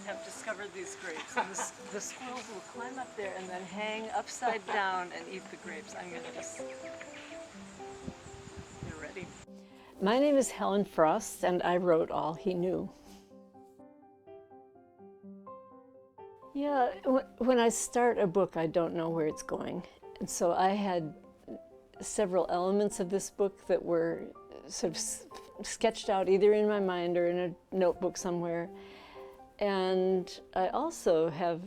have discovered these grapes. And the squirrels will climb up there and then hang upside down and eat the grapes. I'm going to just... You're ready. My name is Helen Frost, and I wrote All He Knew. Yeah, when I start a book, I don't know where it's going. And so I had several elements of this book that were sort of sketched out either in my mind or in a notebook somewhere. And I also have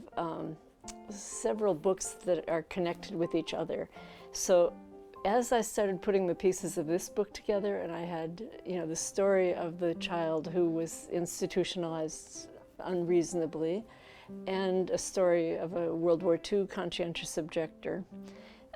several books that are connected with each other. So as I started putting the pieces of this book together, and I had, the story of the child who was institutionalized unreasonably, and a story of a World War II conscientious objector,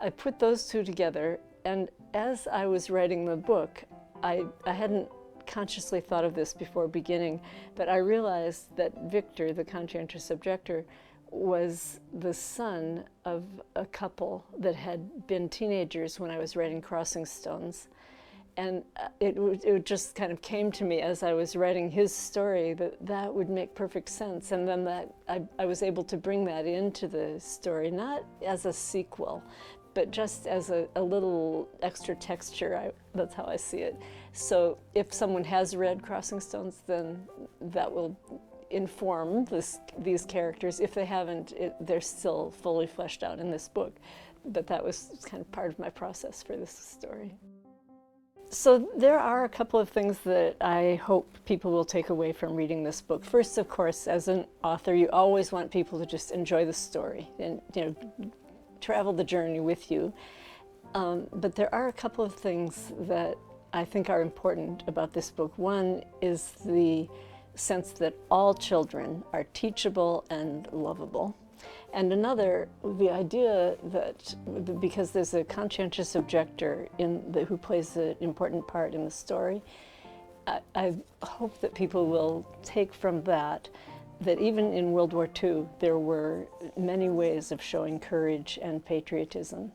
I put those two together, and as I was writing the book, I hadn't consciously thought of this before beginning, but I realized that Victor, the conscientious objector, was the son of a couple that had been teenagers when I was writing Crossing Stones. And it just kind of came to me as I was writing his story that would make perfect sense. And then I was able to bring that into the story, not as a sequel, but just as a little extra texture. That's how I see it. So if someone has read Crossing Stones, then that will inform these characters. If they haven't, they're still fully fleshed out in this book. But that was kind of part of my process for this story. So there are a couple of things that I hope people will take away from reading this book. First, of course, as an author, you always want people to just enjoy the story and travel the journey with you. But there are a couple of things that I think are important about this book. One is the sense that all children are teachable and lovable. And another, the idea that because there's a conscientious objector who plays an important part in the story, I hope that people will take from that even in World War II, there were many ways of showing courage and patriotism.